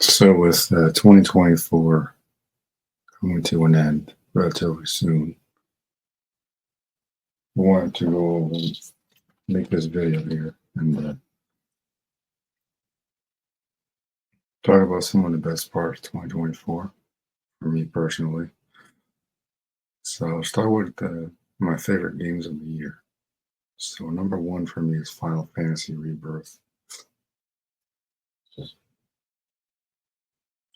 So with 2024 coming to an end relatively soon, I wanted to go over and make this video here and talk about some of the best parts of 2024 for me personally. So I'll start with my favorite games of the year. So number one for me is Final Fantasy Rebirth.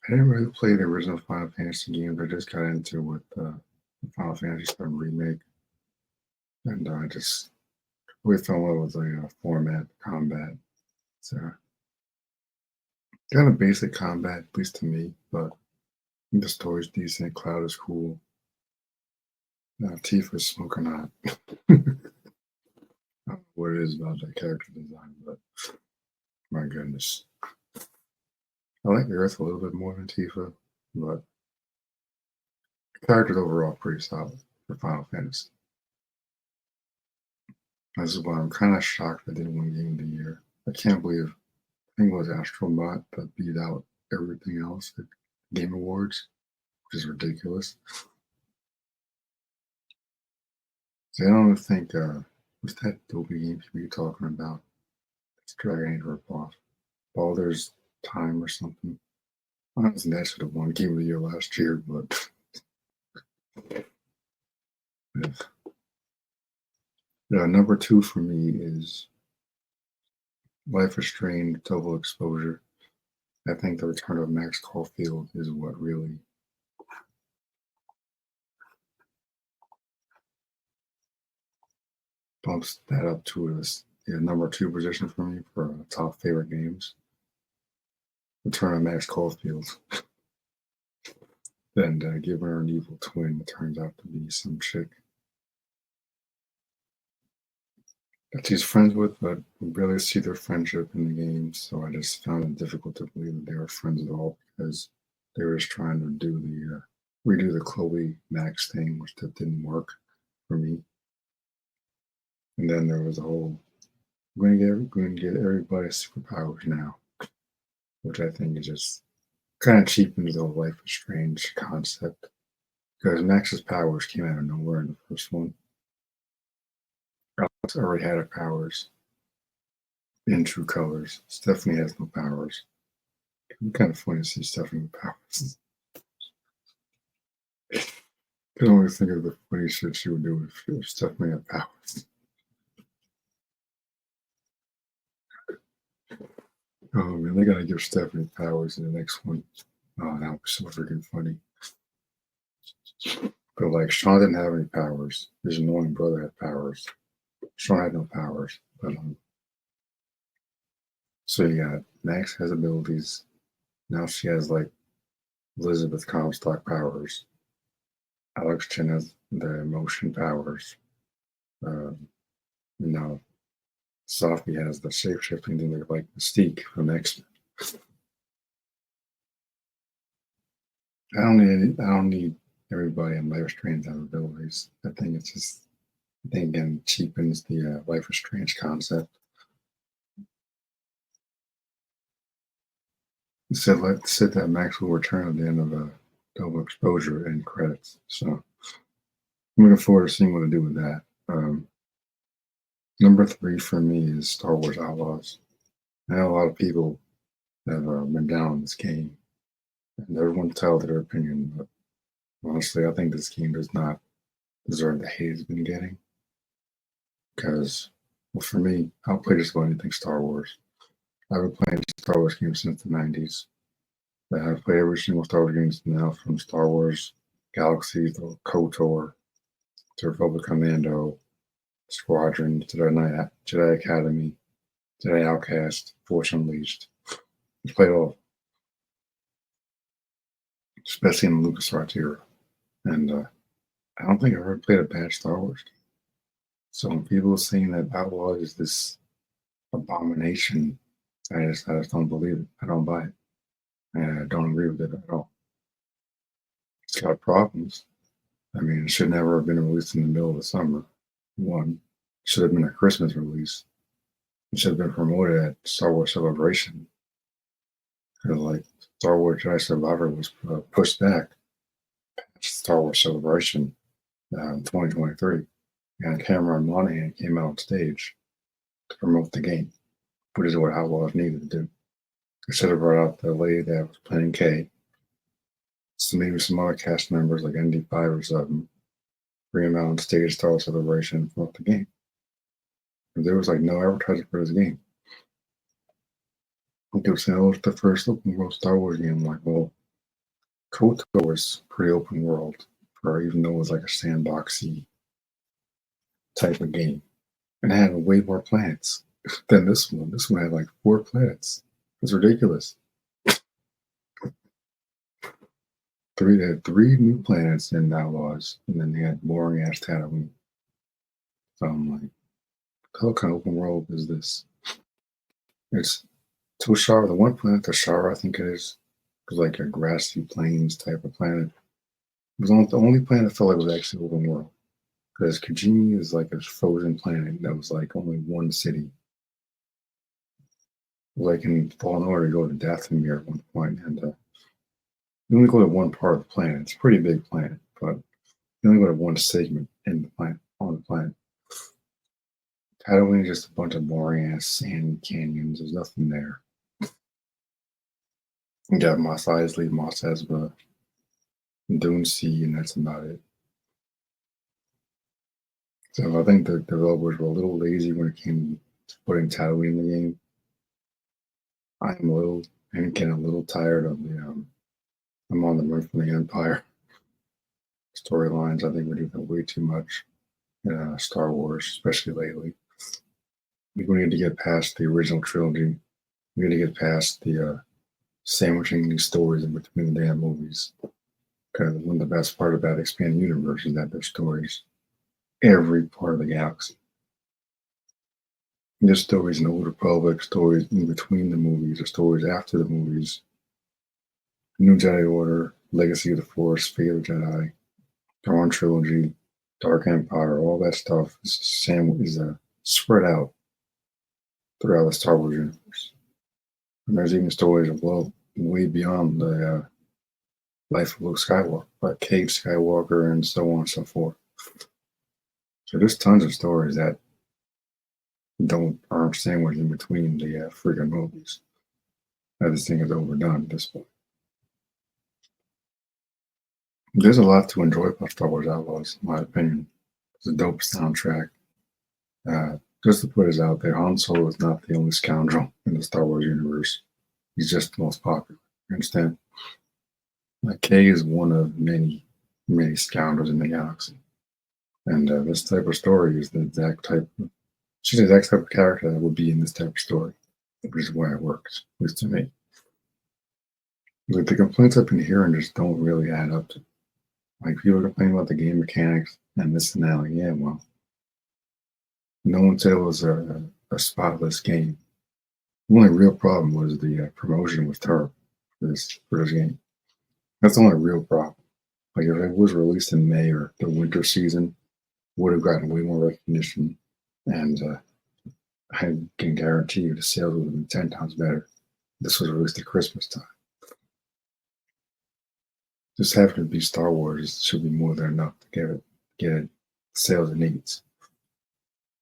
I didn't really play the original Final Fantasy games. I just got into with the Final Fantasy VII Remake, and I just really fell in love with the format, combat. So kind of basic combat, at least to me, but the story's decent. Cloud is cool. Tifa's smoking hot. I don't know what it is about that character design, but my goodness. I like Earth a little bit more than Tifa, but the character's overall pretty solid for Final Fantasy. This is why I'm kind of shocked I didn't win Game of the Year. I can't believe, I think it was Astrobot that beat out everything else at Game Awards, which is ridiculous. So I don't think, what's that dopey game people you talking about? It's Dragon Age ripoff. Baldur's Time or something. Honestly, that should have won Game of the Year last year, but yeah, number two for me is Life is Strange Double Exposure. I think the return of Max Caulfield is what really bumps that up to a number two position for me for top favorite games. Return of Max Caulfield. Then give her an evil twin that turns out to be some chick that she's friends with, but we barely see their friendship in the game. So I just found it difficult to believe that they were friends at all because they were just trying to do the redo the Chloe Max thing, which that didn't work for me. And then there was a whole we're going to get everybody superpowers now, which I think is just kind of cheapens the whole Life is Strange concept because Max's powers came out of nowhere in the first one. Alex already had her powers in True Colors. Stephanie has no powers. It's kind of funny to see Stephanie with powers. I can only think of the funny shit she would do if Stephanie had powers. Oh man, they gotta give Stephanie powers in the next one. Oh, that would be so freaking funny. But like Sean didn't have any powers. His annoying brother had powers. Sean had no powers. But so you got Max has abilities. Now she has like Elizabeth Comstock powers. Alex Chen has the emotion powers. You know, Sophie has the shape shifting thing like Mystique from X-Men. I don't need everybody in Life is Strange to have abilities. I think it's just I think again cheapens the Life is Strange concept. Said that Max will return at the end of a double exposure and credits. So I'm looking forward to seeing what they do with that. Number three for me is Star Wars Outlaws. I know a lot of people have been down on this game, and everyone tell their opinion. But honestly, I think this game does not deserve the hate it's been getting. Because, well, for me, I'll play just about anything Star Wars. I've been playing Star Wars games since the 90s. I've played every single Star Wars games now, from Star Wars Galaxies to KOTOR to Republic Commando, Squadron, Jedi Academy, Jedi Outcast, Force Unleashed. I've played all, especially in the LucasArts era. And I don't think I've ever played a bad Star Wars game. So when people are saying that Outlaw is this abomination, I just don't believe it. I don't buy it. And I don't agree with it at all. It's got problems. I mean, it should never have been released in the middle of the summer. One, it should have been a Christmas release. It should have been promoted at Star Wars Celebration. Because like Star Wars Jedi Survivor was pushed back to Star Wars Celebration in 2023, and Cameron Monaghan came out on stage to promote the game, which is what Outlaws needed to do. They should have brought out the lady that was playing Kay, so maybe some other cast members like ND5 or something, bring them out on stage, Star Wars Celebration, and promote the game. But there was like no advertising for this game. They were saying, oh, it's the first open world Star Wars game. I'm like, well, KOTOR was pretty open world, for even though it was like a sandboxy type of game. And it had way more planets than this one. This one had like 4 planets. It's ridiculous. They had 3 new planets in Outlaws, and then they had boring ass Tatooine. So I'm like, what kind of open world is this? It's Toshara, the one planet, Toshara, I think it is, was like a grassy plains type of planet. It was the only planet I felt like was actually open world. Because Kijimi is like a frozen planet that was like only one city. Like in Fallen Order, you go to Dathomir at one point, and you only go to one part of the planet. It's a pretty big planet, but you only go to one segment in the planet on the planet. Tatooine is just a bunch of boring ass sand canyons. There's nothing there. You got Mos Eisley, Mos Espa, Dune Sea, and that's about it. So I think the developers were a little lazy when it came to putting Tatooine in the game. I'm getting a little tired of the I'm on the run from the Empire storylines. I think we're doing way too much in Star Wars, especially lately. We need to get past the original trilogy. We need to get past the sandwiching these stories in between the damn movies. Because one of the best part about expanding universe is that there's stories every part of the galaxy. There's stories in the Old Republic, stories in between the movies, or stories after the movies. New Jedi Order, Legacy of the Force, Fate of the Jedi, Dawn Trilogy, Dark Empire, all that stuff is spread out throughout the Star Wars universe. And there's even stories well way beyond the life of Luke Skywalker, like Cave Skywalker, and so on and so forth. So there's tons of stories that aren't sandwiched in between the freaking movies. I just think it's overdone at this point. There's a lot to enjoy about Star Wars Outlaws, in my opinion. It's a dope soundtrack. Just to put it out there, Han Solo is not the only scoundrel in the Star Wars universe. He's just the most popular. You understand? Like, Kay is one of many, many scoundrels in the galaxy. And this type of story is the exact type of, she's the exact type of character that would be in this type of story, which is why it works, at least to me. Like, the complaints I've been hearing just don't really add up to. Like, people complain about the game mechanics and this and that. Like, yeah, well, no one said it was a spotless game. The only real problem was the promotion with Turb for this game. That's the only real problem. Like, if it was released in May or the winter season, would have gotten way more recognition, and I can guarantee you the sales would have been 10 times better. This was released at Christmas time. Just having to be Star Wars should be more than enough to get it sales it needs.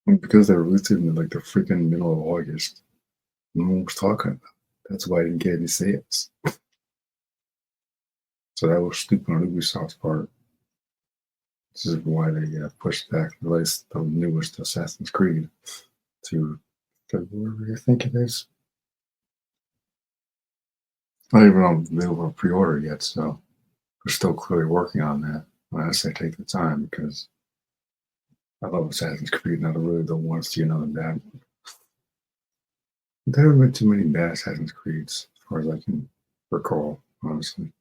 And because they released it in like the freaking middle of August, no one was talking about it. That's why I didn't get any sales. So that was stupid on Ubisoft's part. This is why they pushed back the newest Assassin's Creed to February, I think it is. Not even on available pre-order yet, so we're still clearly working on that. When I say take the time, because I love Assassin's Creed and I really don't want to see another bad one. There haven't been too many bad Assassin's Creeds, as far as I can recall, honestly.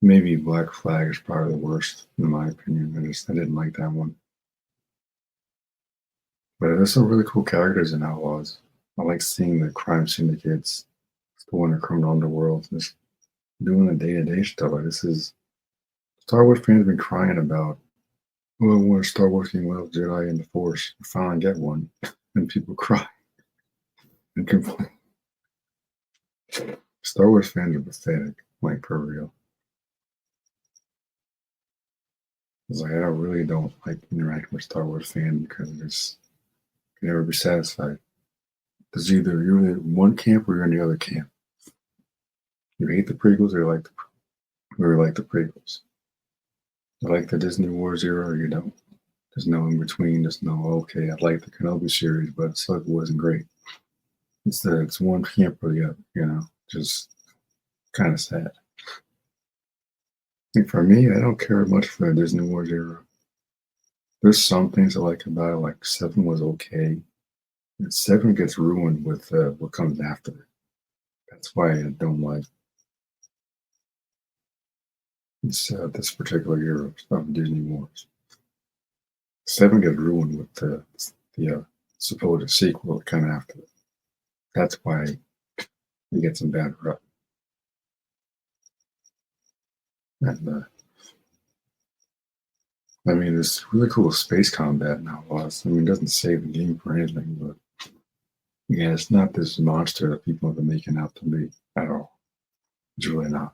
Maybe Black Flag is probably the worst, in my opinion. I didn't like that one. But there's some really cool characters in Outlaws. I like seeing the crime syndicates, exploring the criminal underworld, just doing the day-to-day stuff. Like, this is Star Wars fans have been crying about. Oh, I want a Star Wars game with Jedi and the Force. You finally get one, and people cry and complain. Star Wars fans are pathetic, like for real. It's like I really don't like interacting with Star Wars fans because it's you never be satisfied. Because either you're in one camp or you're in the other camp. You hate the prequels or you like the prequels. You like the Disney Wars era or you don't. There's no in between. There's no okay. I like the Kenobi series, but Slug wasn't great. It's one camp or the other. Just kind of sad. And for me, I don't care much for the Disney Wars era. There's some things I like about it, like Seven was okay. And Seven gets ruined with what comes after it. That's why I don't like this particular era of Disney Wars. Seven gets ruined with the supposed sequel that come after it. That's why he gets some bad rep. And I mean, it's really cool space combat now. I mean, it doesn't save the game for anything, but yeah, it's not this monster that people have been making out to be at all. It's really not.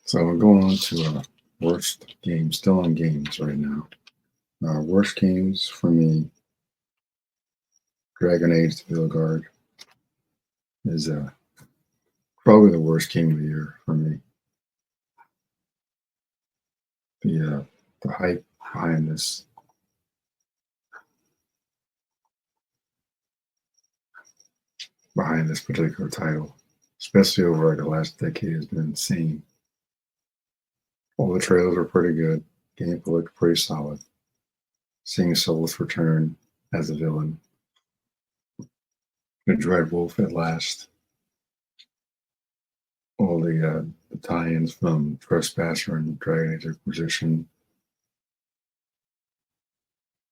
So we're going on to worst games, still on games right now. Worst games for me, Dragon Age The Guard is probably the worst game of the year for me. The hype behind this particular title, especially over the last decade, has been insane. All the trailers were pretty good. Gameplay looked pretty solid. Seeing Solus return as a villain, the Dread Wolf at last, all the tie-ins from Trespasser and Dragon Age Inquisition.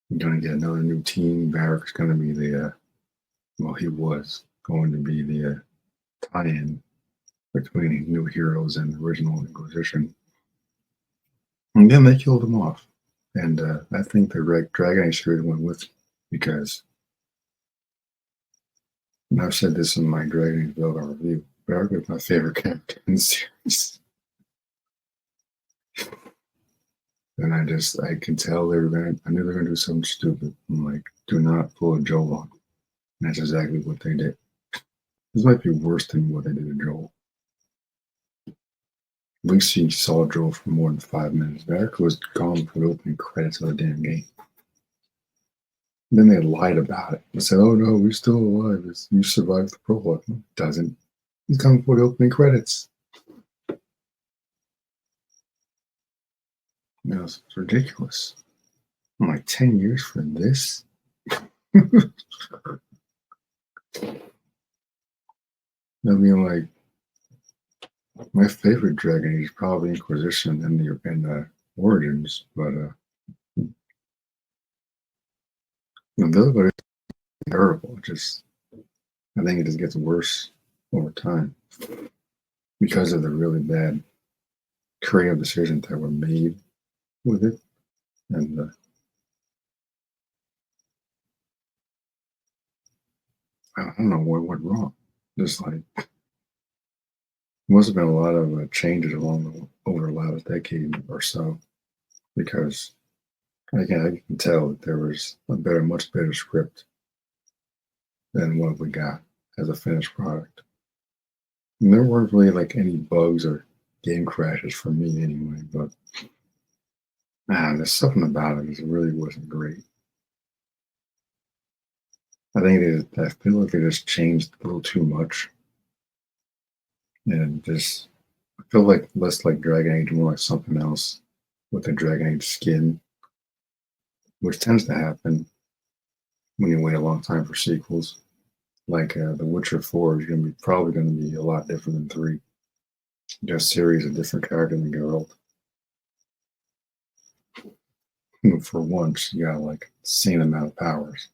You're gonna get another new team. Varric's gonna be he was going to be the tie-in between new heroes and the original Inquisition. And then they killed him off. And I think the Dragon Age series went with it because, and I've said this in my Dragon Age Velgar review, Varric is my favorite character in the series. And I could tell I knew they were going to do something stupid. I'm like, do not pull a Joel on. And that's exactly what they did. This might be worse than what they did to Joel. At least he saw Joel for more than 5 minutes. Varric was gone for the opening credits of the damn game. And then they lied about it. They said, oh no, we're still alive. You survived the prologue. No, it doesn't. He's coming for the opening credits. It's ridiculous. I'm like, 10 years for this? I mean, like, my favorite Dragon Age is probably Inquisition and the Origins, but the other is terrible. I think it just gets worse over time because of the really bad creative decisions that were made with it, and I don't know what went wrong. Just like must have been a lot of changes over the last decade or so, because I can tell that there was much better script than what we got as a finished product. And there weren't really like any bugs or game crashes for me anyway, but man, there's something about it that really wasn't great. I feel like they just changed a little too much, and just I feel like less like Dragon Age, more like something else with the Dragon Age skin, which tends to happen when you wait a long time for sequels. Like The Witcher 4 is probably going to be a lot different than 3. Just series of different characters than Geralt. For once, you got like insane amount of powers.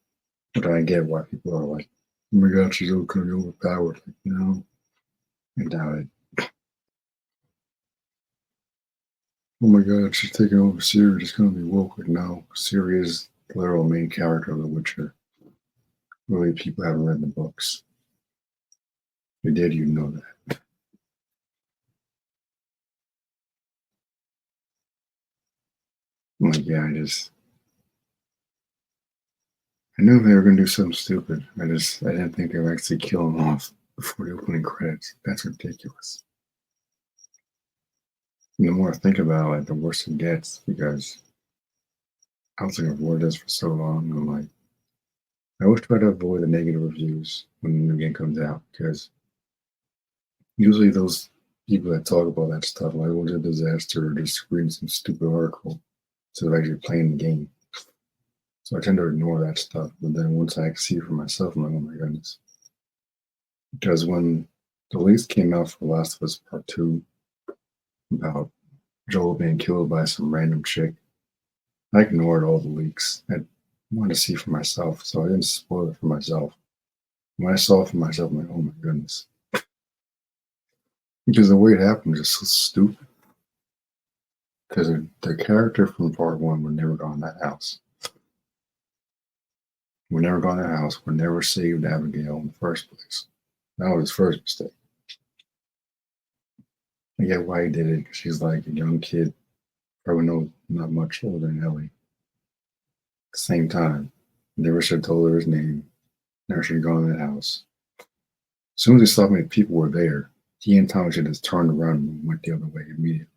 But I get why people are like, oh my god, she's kind of overpowered. Like, no, I doubt it. oh my god, she's taking over Siri. It's gonna be woke. But no, Siri is the literal main character of The Witcher. Really, people haven't read the books. If you did, you know that. I'm like, yeah, I knew they were gonna do something stupid. I didn't think they would actually kill him off before the opening credits. That's ridiculous. And the more I think about it, like, the worse it gets because I was like, avoid this for so long. I'm like, I always try to avoid the negative reviews when the new game comes out because usually those people that talk about that stuff, like, oh, it's a disaster, or just reading some stupid article instead of actually playing the game. So I tend to ignore that stuff. But then once I see it for myself, I'm like, oh my goodness. Because when the leaks came out for Last of Us Part 2 about Joel being killed by some random chick, I ignored all the leaks. I wanted to see for myself, so I didn't spoil it for myself. When I saw it for myself, I'm like, oh my goodness. Because the way it happened is so stupid. Because the character from part one would never go in that house. Would never go in that house, would never saved Abigail in the first place. That was his first mistake. I get why he did it. She's like a young kid, probably not much older than Ellie. At the same time, never should have told her his name, never should have gone in that house. As soon as he saw how many people were there, he and Thomas should have just turned around and went the other way immediately.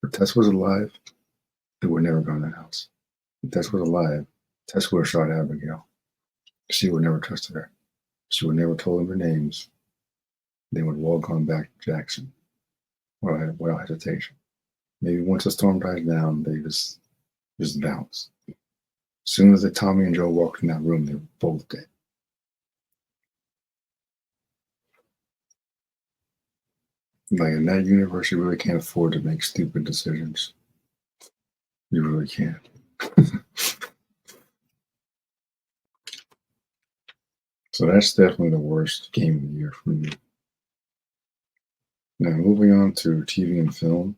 If Tess was alive, they would never go in that house. If Tess was alive, Tess would have shot Abigail. She would never trusted her. She would never told him her names. They would have all gone back to Jackson without hesitation. Maybe once the storm dies down, they just bounce. As soon as the Tommy and Joe walked in that room, they were both dead. Like in that universe, you really can't afford to make stupid decisions. You really can't. So that's definitely the worst game of the year for me. Now moving on to TV and film.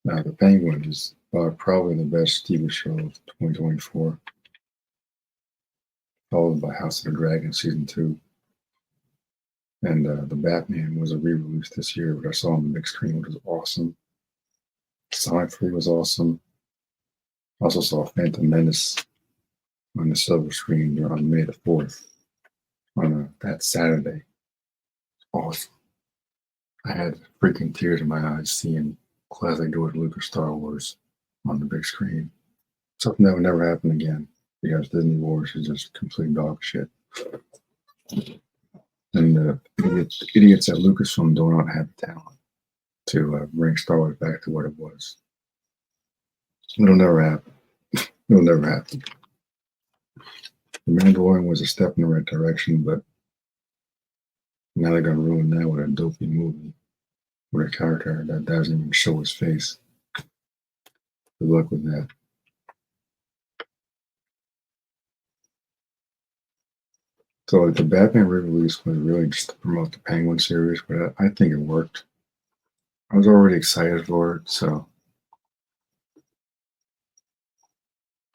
Now The Penguin is probably the best TV show of 2024, followed by House of the Dragon season 2. And The Batman was a re-release this year, which I saw on the big screen, which was awesome. Sonic 3 was awesome. I also saw Phantom Menace on the silver screen on May the 4th on that Saturday. Awesome. I had freaking tears in my eyes seeing classic George Lucas Star Wars on the big screen. Something that would never happen again because Disney Wars is just complete dog shit. And the idiots at Lucasfilm do not have the talent to bring Star Wars back to what it was. It'll never happen. It'll never happen. The Mandalorian was a step in the right direction, but now they're gonna ruin that with a dopey movie with a character that doesn't even show his face. Good luck with that. So like, the Batman re-release was really just to promote the Penguin series, but I think it worked. I was already excited for it, so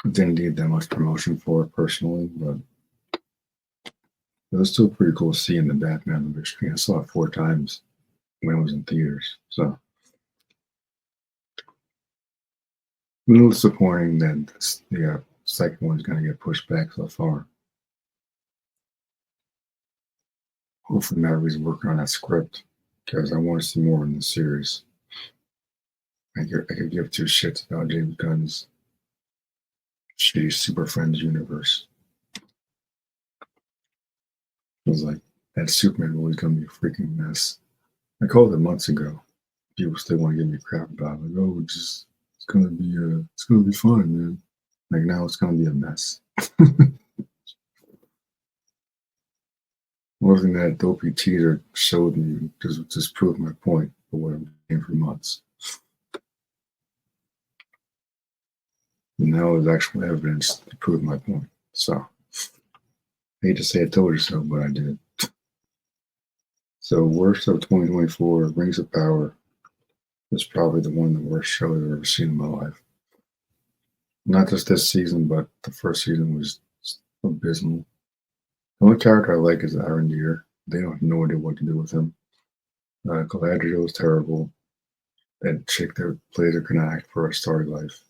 I didn't need that much promotion for it personally, but it was still pretty cool seeing the Batman on the big screen. I saw it 4 times when it was in theaters, so a little disappointing that the second one's going to get pushed back so far. Hopefully, Matt working on that script because I want to see more in the series. I could give two shits about James Gunn's shitty Super Friends universe. It was like that Superman movie is going to be a freaking mess. I called it months ago. People still want to give me crap about it. Like, oh, it's gonna be fun, man. Like now it's gonna be a mess. One thing that dopey teaser showed me just proved my point for what I'm doing for months. And now there's actual evidence to prove my point. So I hate to say I told you so, but I did. So worst of 2024, Rings of Power is probably the one of the worst shows I've ever seen in my life. Not just this season, but the first season was abysmal. The only character I like is Aaron Deer. They don't have no idea what to do with him. Galadriel was terrible. That chick that plays her can act for a Starry Life.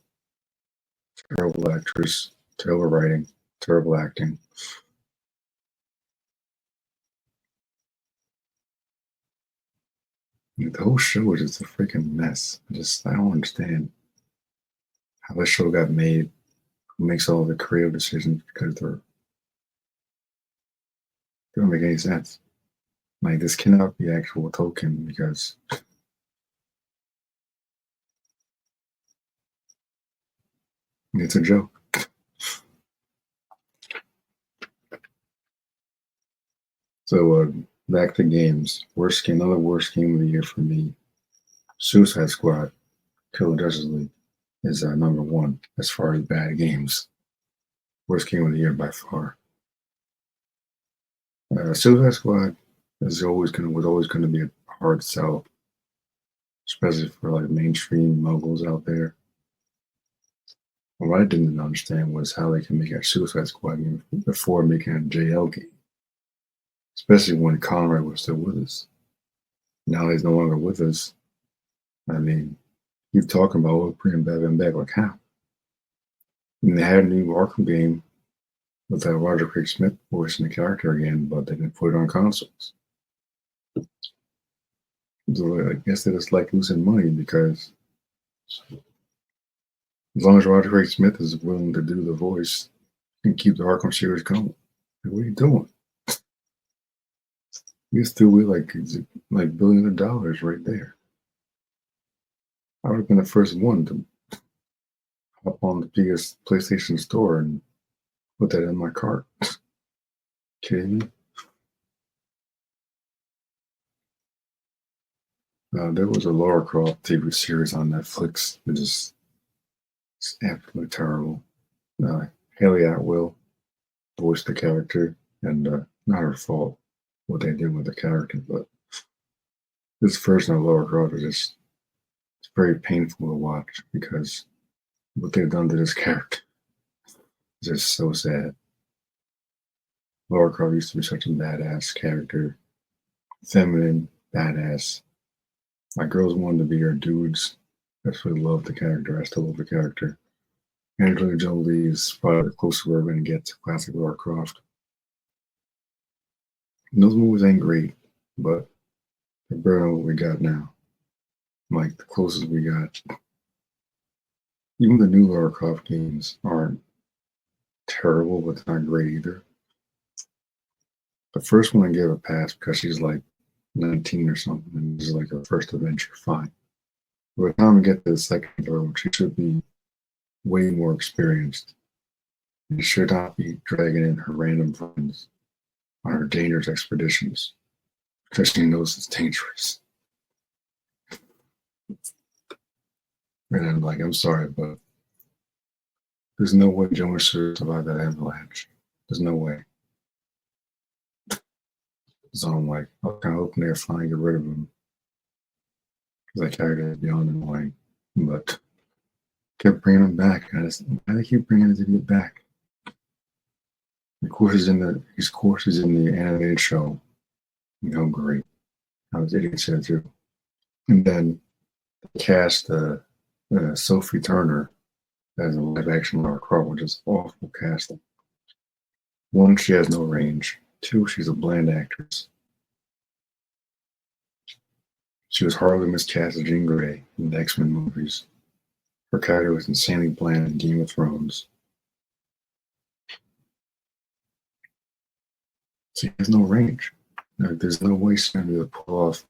Terrible actress, terrible writing, terrible acting. The whole show is just a freaking mess. I don't understand how the show got made. Who makes all the creative decisions because they don't make any sense. Like this cannot be actual Tolkien because it's a joke. So back to games. Worst game, another worst game of the year for me. Suicide Squad, Kill the Justice League is number one as far as bad games. Worst game of the year by far. Suicide Squad was always going to be a hard sell, especially for like mainstream moguls out there. What I didn't understand was how they can make a Suicide Squad game before making a JL game, especially when Conrad was still with us. Now he's no longer with us. I mean, keep talking about bringing Batman back, like how? And they had a new Arkham game with that Roger Craig Smith voicing the character again, but they didn't put it on consoles. So I guess they just like losing money because as long as Roger Craig Smith is willing to do the voice and keep the Arkham series going, what are you doing? You just threw away like billions of dollars right there. I would have been the first one to hop on the biggest PlayStation store and put that in my cart. Kidding me? There was a Lara Croft TV series on Netflix. It's absolutely terrible. Haley Atwell voiced the character, and not her fault what they did with the character, but this version of Lara Croft is just it's very painful to watch because what they've done to this character is just so sad. Lara Croft used to be such a badass character, feminine, badass. My girls wanted to be her dudes. I absolutely love the character. I still love the character. Angelina Jolie is probably the closest we're going to get to classic Lara Croft. And those movies ain't great, but they're better than what we got now. Like the closest we got. Even the new Lara Croft games aren't terrible, but they're not great either. The first one I gave a pass because she's like 19 or something, and this is like her first adventure. Fine. By the time we get to the second one, she should be way more experienced. She should not be dragging in her random friends on her dangerous expeditions because she knows it's dangerous. And I'm like, I'm sorry, but there's no way Jonas should survive that avalanche. There's no way. So I'm like, I was kind of hoping they'd finally get rid of him because that character is beyond annoying. But kept bringing him back. Why do they keep bringing this idiot back? Of course, his course is in the animated show. You know, great. I was idiot said too. And then they cast Sophie Turner as a live action Lara Croft, which is awful casting. One, she has no range. Two, she's a bland actress. She was horribly miscast as Jean Grey in the X-Men movies. Her character was insanely bland in Game of Thrones. She has no range. There's no way she's going to be able to pull off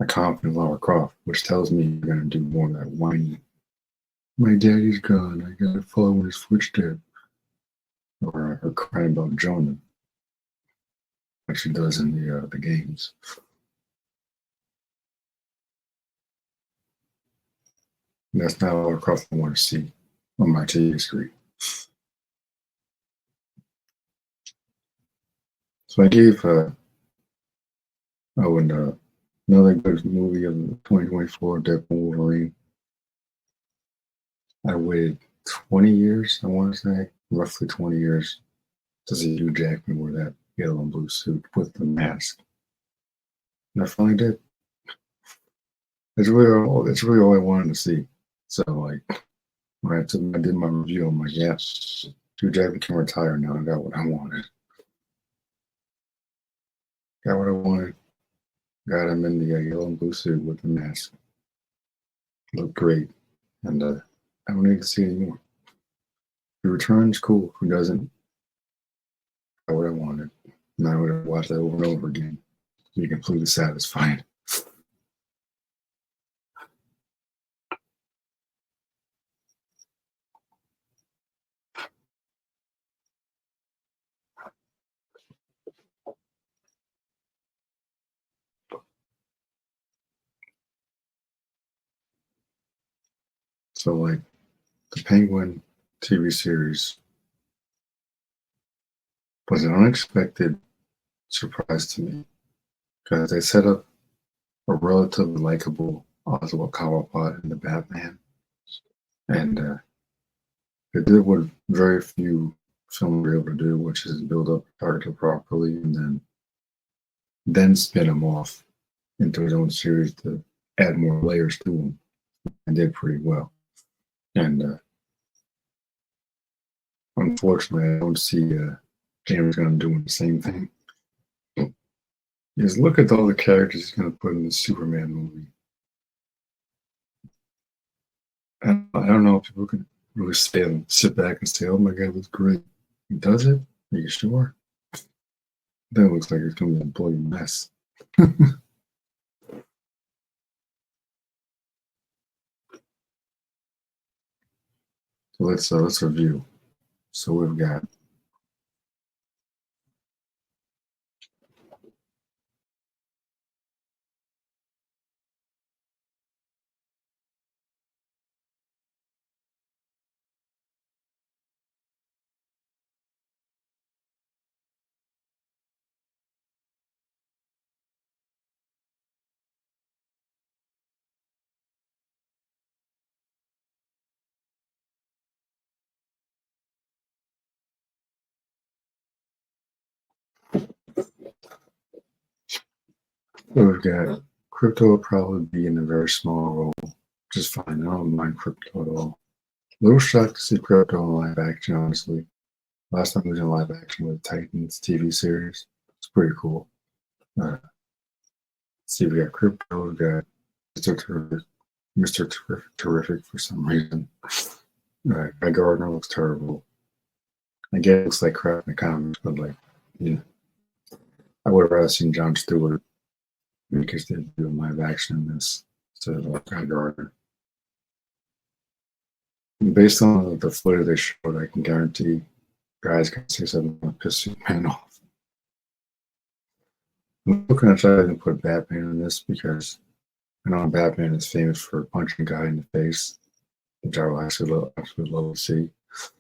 a confident Lara Croft, which tells me you're going to do more of that whiny. My daddy's gone. I got to follow in his footsteps. Or her crying about Jonah, like she does in the games. And that's not Lara Croft I want to see on my TV screen. So I gave another good movie of 2024, Deadpool Wolverine. I waited 20 years, I want to say, roughly 20 years to see Hugh Jackman wear that yellow and blue suit with the mask. And I finally did. It's really all I wanted to see. So like when I did my review, I'm like, yeah, Hugh Jackman can retire now. I got what I wanted. Got what I wanted. Got him in the yellow and blue suit with the mask. Looked great. And I don't need to see anymore. If he returns, cool. Who doesn't? Got what I wanted. Now I would watch that over and over again. Be completely satisfied. So like the Penguin TV series was an unexpected surprise to me because they set up a relatively likable Oswald Cobblepot in the Batman, and they did what very few films were able to do, which is build up a character properly and then spin him off into his own series to add more layers to him, and did pretty well. And unfortunately, I don't see James Gunn doing the same thing. Just look at all the characters he's going to put in the Superman movie. And I don't know if people can really sit back and say, "Oh my God, that's great." He does it? Are you sure? That looks like it's going to be a bloody mess. So let's review. So we've got Crypto will probably be in a very small role, just fine. I don't mind Crypto at all. A little shocked to see Crypto in live action, honestly. Last time he was in live action with Titans TV series. It's pretty cool. Uh, see, we got Crypto, we got Mr. Terrific, Terrific for some reason. Guy Gardner looks terrible. I guess it looks like crap in the comics, but like, yeah. I would have rather seen John Stewart because they're doing live action in this instead of Guy Gardner. And based on the footage they showed, I can guarantee guys can say something to piss Superman off. I'm looking to try to put Batman in this because I know Batman is famous for punching a guy in the face, which I will absolutely love to see. If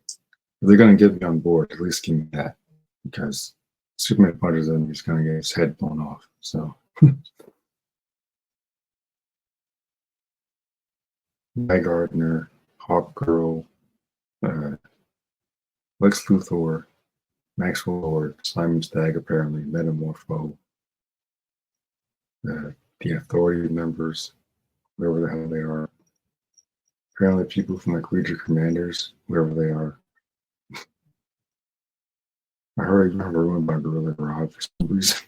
they're going to get me on board, at least give me that because Superman punches him, he's going to get his head blown off. So, Guy Gardner, Hawkgirl, Lex Luthor, Maxwell Lord, Simon Stagg, apparently, Metamorpho, the Authority members, whoever the hell they are. Apparently, people from like Legion Commanders, whoever they are. I heard you remember ruined by Gorilla Grodd for some reason.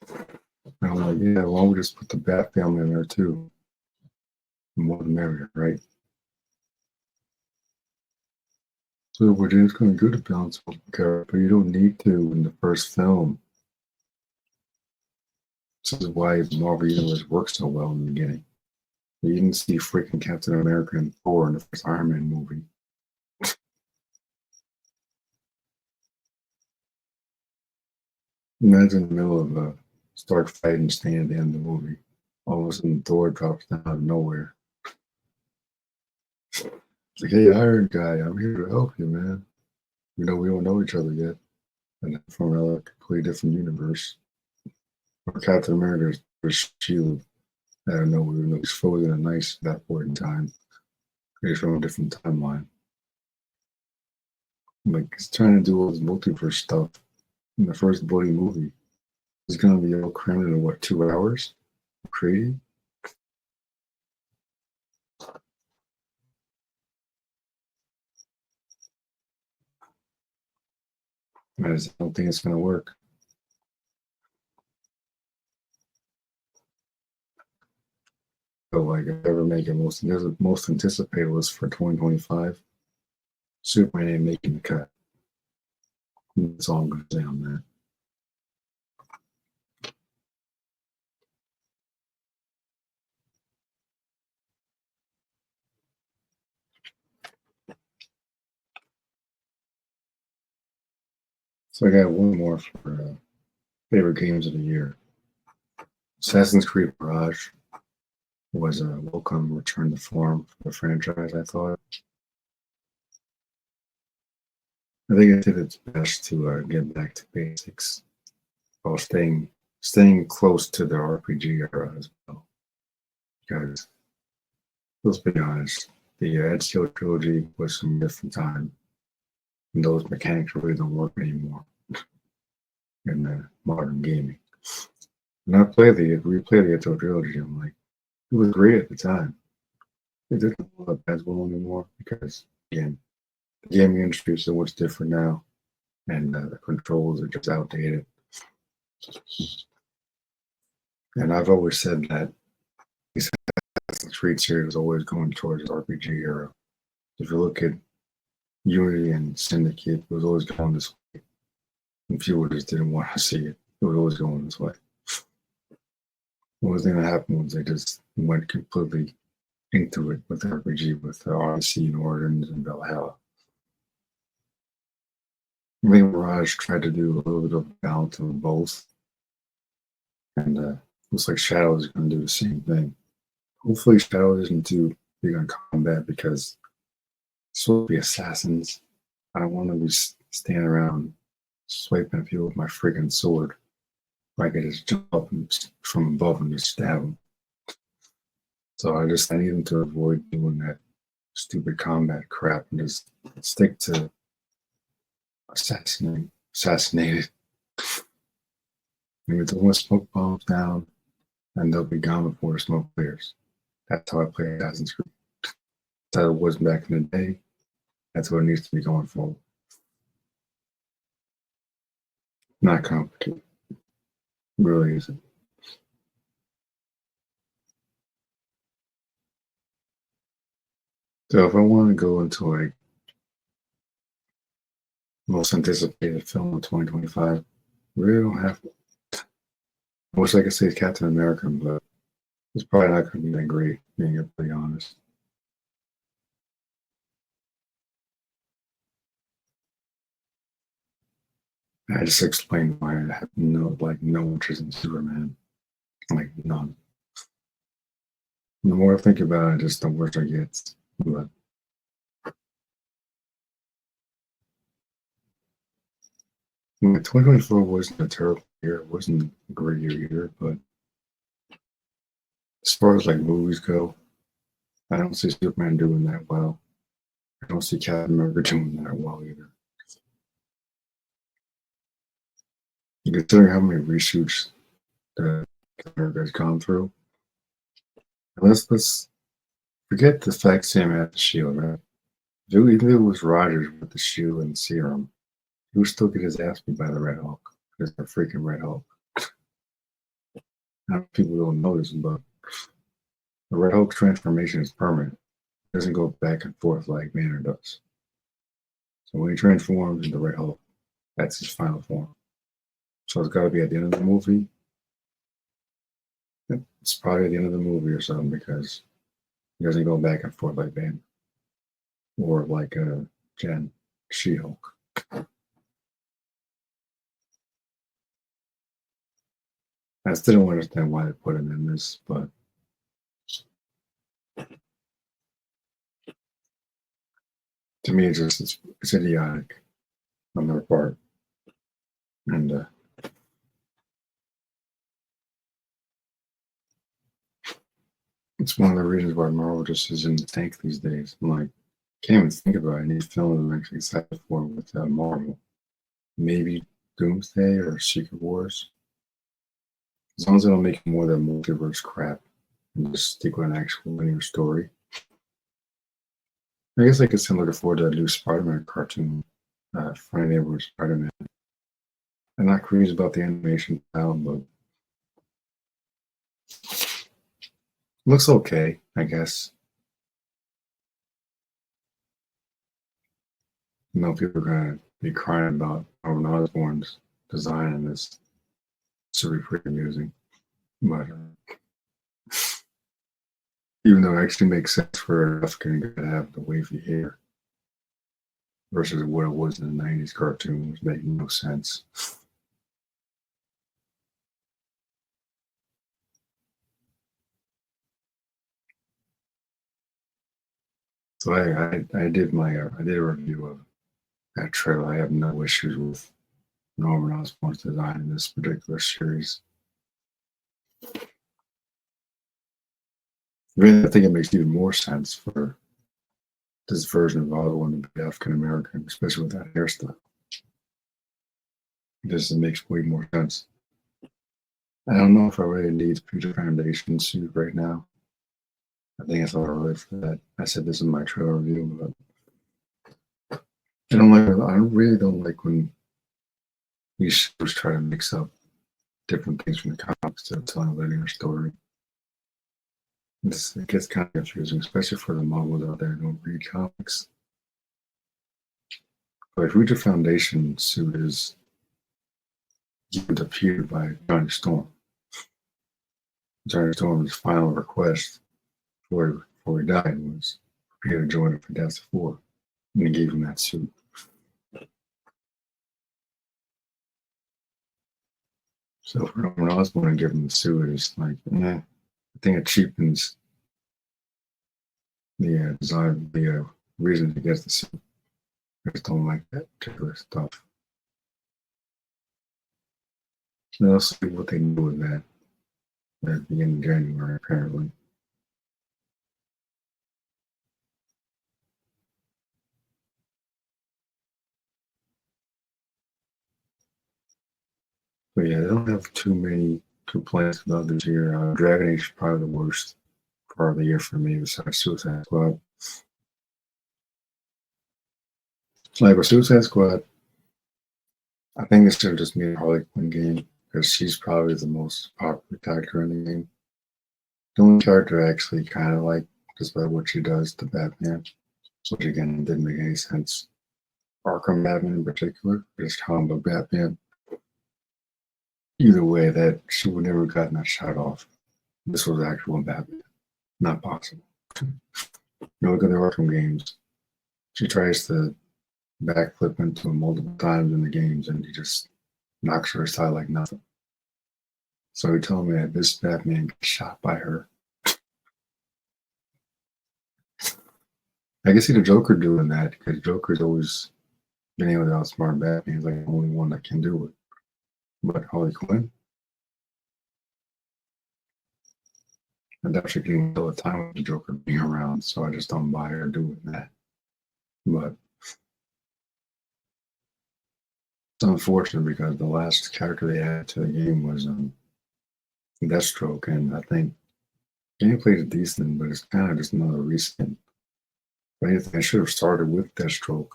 And I'm like, yeah, why don't we just put the Bat family in there too? The more the merrier, right? So we're just going to do the balance, okay, but you don't need to in the first film. This is why the Marvel Universe works so well in the beginning. You didn't see freaking Captain America and Thor in the first Iron Man movie. Imagine in the middle of a Stark fight and stand at the end of the movie. All of a sudden, Thor drops down out of nowhere. It's like, hey, Iron Guy, I'm here to help you, man. We don't know each other yet. And from a completely different universe. Or Captain America is shield I don't know, even though he's frozen in ice at that point in time. He's from a different timeline. Like he's trying to do all this multiverse stuff in the first bloody movie. He's gonna be all crammed in what, 2 hours? Crazy. I just don't think it's gonna work. So like if I ever make it most anticipated was for 2025. Superman ain't making the cut. That's all I'm gonna say on that. So I got one more for favorite games of the year. Assassin's Creed Mirage was a welcome return to form for the franchise, I thought. I think it did its best to get back to basics while staying close to the RPG era as well. Because let's be honest, the Ezio trilogy was from a different time, and those mechanics really don't work anymore in modern gaming. When I replay the Ezio trilogy, I'm like, it was great at the time. It doesn't hold up as well anymore because, again, the gaming industry is so much different now, and the controls are just outdated. And I've always said that the Assassin's Creed series was always going towards the RPG era. If you look at Unity and Syndicate, it was always going this way. And people just didn't want to see it. It was always going this way. The only thing that happened was they just went completely into it with RPG, with Odyssey and Origins and Valhalla. I think Mirage tried to do a little bit of balance of both, and looks like Shadow is going to do the same thing. Hopefully, Shadow isn't too big on combat because it's supposed to be assassins. I don't want to be standing around swiping at people with my freaking sword. I could just jump up from above and just stab them. So I need them to avoid doing that stupid combat crap and just stick to assassinated. Maybe throw smoke bombs down and they'll be gone before the smoke clears. That's how I play Assassin's Creed. That's how it was back in the day. That's what it needs to be going forward. Not complicated. It really isn't. So if I want to go into like most anticipated film of 2025, we really don't have. I wish I could say Captain America, but it's probably not going to be that great, being pretty honest. I just explained why I have no interest in Superman, like none. The more I think about it, just the worse it gets. But 2024 wasn't a terrible year. It wasn't a great year either. But as far as like movies go, I don't see Superman doing that well. I don't see Captain America doing that well either. Considering how many reshoots that Captain America has gone through, let's forget the fact Sam had the shield, right? Even if it was Rogers with the shield and serum, he would still get his ass beat by the Red Hulk. Because the freaking Red Hulk. People don't notice, but the Red Hulk's transformation is permanent. It doesn't go back and forth like Banner does. So when he transforms into Red Hulk, that's his final form. So it's got to be at the end of the movie. It's probably at the end of the movie or something because he doesn't go back and forth like Banner or like Jen She-Hulk. I still don't understand why they put him in this, but to me, it's idiotic on their part, and It's one of the reasons why Marvel just is in the tank these days. I'm like, can't even think about any film I'm actually excited for with Marvel. Maybe Doomsday or Secret Wars. As long as they don't make more of that multiverse crap and just stick with an actual linear story. I guess I could still looking forward to that new Spider-Man cartoon, Friday Neighborhood Spider-Man. I'm not crazy about the animation style, but looks okay, I guess. You know, people are gonna be crying about Norman Osborn's design in this. It's really pretty amusing, but even though it actually makes sense for an African guy to have the wavy hair versus what it was in the '90s cartoon, which made no sense. So I did I did a review of that trailer. I have no issues with Norman Osborn's design in this particular series. Really, I think it makes even more sense for this version of Osborn to be African American, especially with that hairstyle. It makes way more sense. I don't know if I really need Future Foundation suit right now. I think it's all right for that. I said this in my trailer review, but I really don't like when these shows try to mix up different things from the comics to telling a linear story. It gets kind of confusing, especially for the moguls out there who don't read comics. But Future Foundation suit is defeated by Johnny Storm. Johnny Storm's final request before he died was for Peter to join the Fantastic Four, and he gave him that suit. So for Norman Osborn to give him the suit, it's like, I think it cheapens the design, the reason to get the suit. I just don't like that particular stuff. So let's see what they do with that at the beginning of January, apparently. But yeah, they don't have too many complaints about this year. Dragon Age is probably the worst part of the year for me, besides Suicide Squad. Like with Suicide Squad, I think it should have just made a Harley Quinn game because she's probably the most popular character in the game. The only character I actually kind of like, despite what she does to Batman, which again didn't make any sense. Arkham Batman in particular, just comic book Batman. Either way, that she would never have gotten that shot off. This was actual Batman. Not possible. You look at the Arkham games, she tries to backflip into him multiple times in the games and he just knocks her aside like nothing. So you're telling me that this Batman got shot by her? I can see the Joker doing that because Joker's always been able to outsmart Batman. He's like the only one that can do it. But Harley Quinn, I definitely can tell the time with the Joker being around, so I just don't buy her doing that. But it's unfortunate because the last character they added to the game was Deathstroke, and I think gameplay is decent, but it's kind of just another reskin. If anything, I should have started with Deathstroke.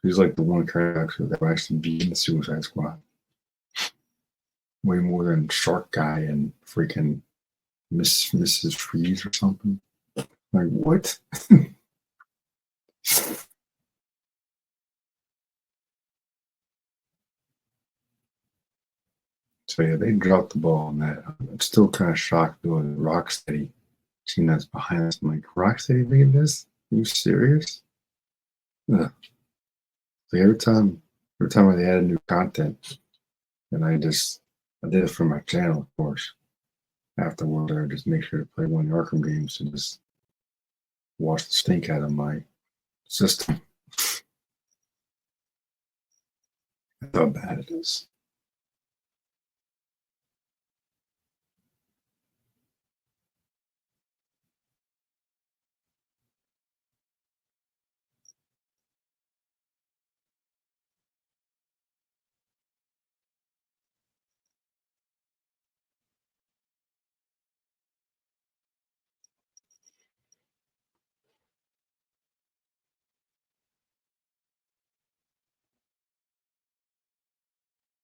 He's like the one character that will actually be in the Suicide Squad. Way more than Shark Guy and freaking Mrs. Freeze or something. Like, what? So yeah, they dropped the ball on that. I'm still kind of shocked doing Rocksteady team that's behind us. I'm like, Rocksteady made this? Are you serious? Ugh. Like every time they added new content, and I did it for my channel, of course. Afterward, I just make sure to play one of the Arkham games to just wash the stink out of my system. That's how bad it is.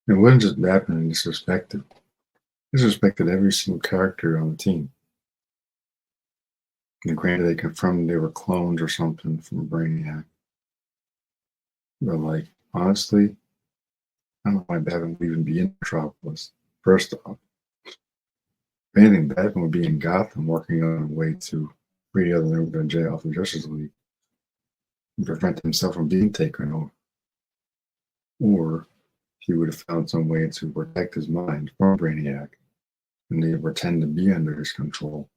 It wasn't just Batman and disrespected every single character on the team. And granted, they confirmed they were clones or something from Brainiac. But like, honestly, I don't know why Batman would even be in Metropolis. First off, if anything, Batman would be in Gotham working on a way to free the other members of jail off the Justice League and prevent himself from being taken over. Or he would have found some way to protect his mind from Brainiac and they pretend to be under his control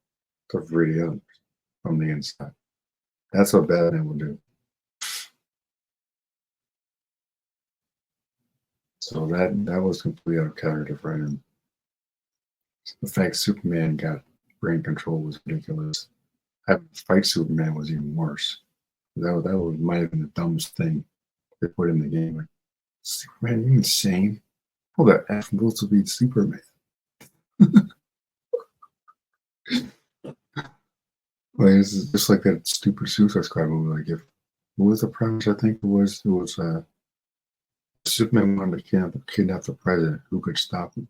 to free the others from the inside. That's what Batman would do. So that was completely out of character for him. The fact Superman got brain control was ridiculous. Having to fight Superman was even worse. Might have been the dumbest thing they put in the game. Like, Superman, you insane? Pull that F will to beat Superman. Like this is just like that stupid Suicide Squad movie. Like if what was the premise? I think it was Superman wanted to kidnap the president. Who could stop him?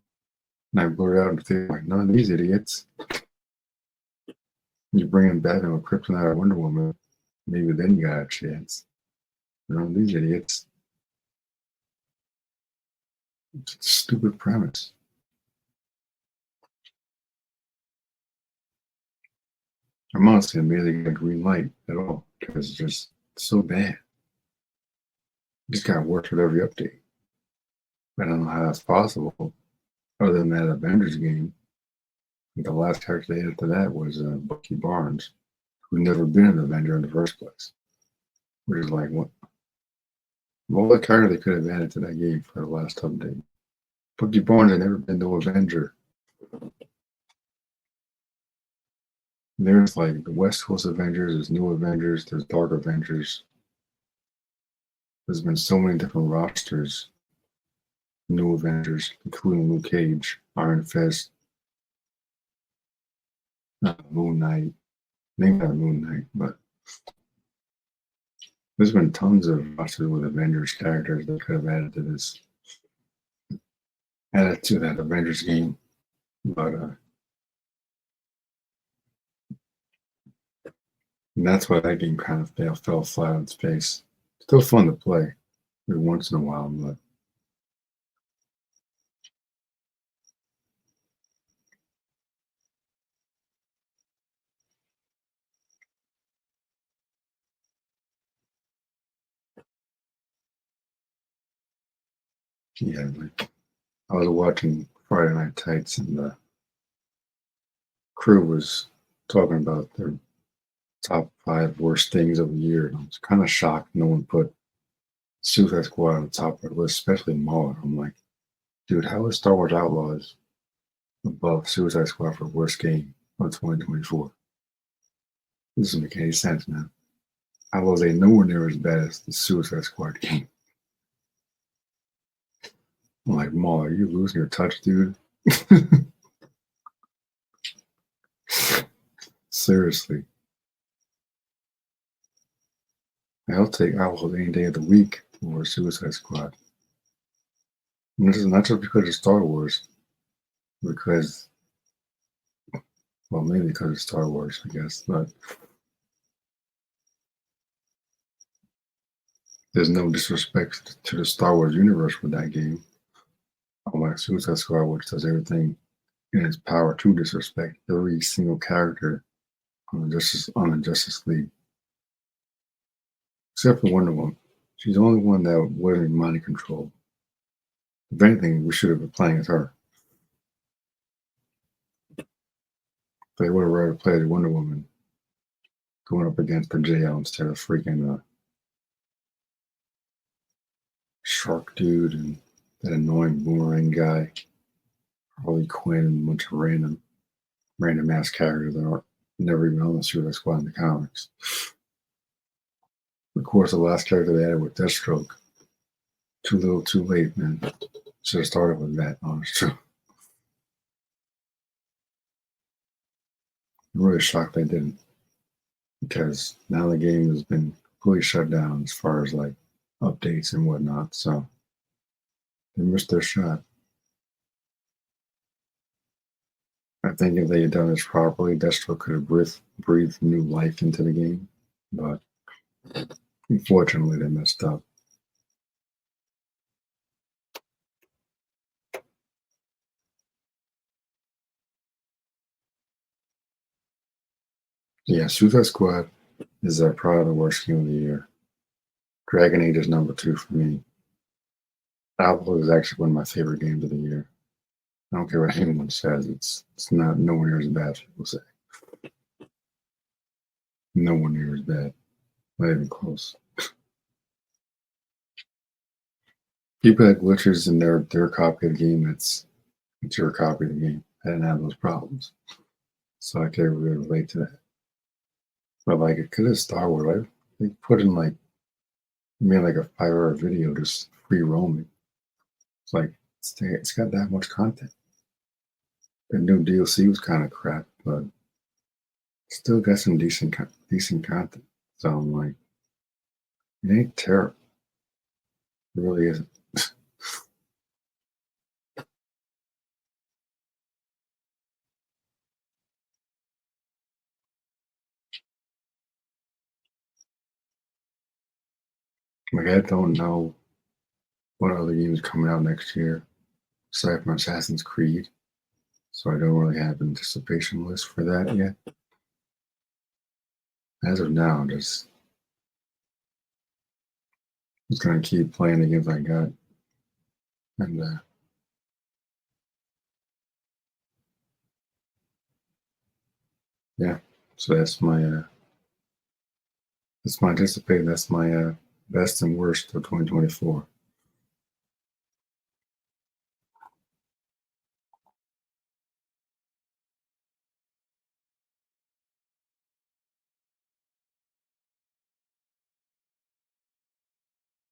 And I blurted out in the theater like, none of these idiots. You bring in Batman with Kryptonite or Wonder Woman, maybe then you got a chance. None of these idiots. It's a stupid premise. I'm honestly amazed they got a green light at all because it's just so bad. It just got worse with every update. I don't know how that's possible. Other than that Avengers game, the last character they added to that was Bucky Barnes, who'd never been an Avenger in the first place. Which is like, what? All the character they could have added to that game for the last update. Bucky Barnes had never been no Avenger. There's like the West Coast Avengers, there's New Avengers, there's Dark Avengers. There's been so many different rosters, New Avengers, including Luke Cage, Iron Fist, Moon Knight, maybe not Moon Knight, but there's been tons of rosters with Avengers characters that could have added to that Avengers game. But and that's why that game kind of fell flat on its face. Still fun to play every once in a while, but yeah, like I was watching Friday Night Tights and the crew was talking about their top 5 worst things of the year. And I was kind of shocked no one put Suicide Squad on the top of the list, especially Mauler. I'm like, dude, how is Star Wars Outlaws above Suicide Squad for worst game of 2024? This doesn't make any sense, man. Outlaws ain't nowhere near as bad as the Suicide Squad game. I'm like, Mauler, are you losing your touch, dude? Seriously. I'll take Outlaws any day of the week over Suicide Squad. And this is not just because of Star Wars, because, well, maybe because of Star Wars, I guess, but there's no disrespect to the Star Wars universe with that game. Unlike Suicide Squad, which does everything in its power to disrespect every single character on the Justice League, except for Wonder Woman. She's the only one that wasn't mind control. If anything, we should have been playing as her. They would have rather played Wonder Woman going up against the JL instead of freaking Shark Dude and that annoying Boomerang guy, Harley Quinn, and a bunch of random ass characters that aren't never even on the Suicide Squad in the comics. Of course, the last character they added with Deathstroke. Too little, too late, man. Should have started with that, honestly. I'm really shocked they didn't. Because now the game has been completely shut down as far as like updates and whatnot. So They missed their shot. I think if they had done this properly, Destro could have breathed new life into the game. But unfortunately, they messed up. Yeah, Suicide Squad is probably the worst game of the year. Dragon Age is number 2 for me. Outlaw is actually one of my favorite games of the year. I don't care what anyone says. It's not nowhere near as bad as people say. Nowhere near as bad. Not even close. People had glitches in their copy of the game. It's your copy of the game. I didn't have those problems, so I can't really relate to that. But like, it could have Star Wars. Like, they put in like made like a 5-hour video just free roaming. It's like it's got that much content. The new DLC was kind of crap, but still got some decent content. So I'm like, it ain't terrible. It really isn't. Like, I don't know what other games coming out next year aside from Assassin's Creed. So I don't really have an anticipation list for that yet. As of now, just gonna keep playing the games I got, and yeah. So that's my anticipated. That's my best and worst of 2024.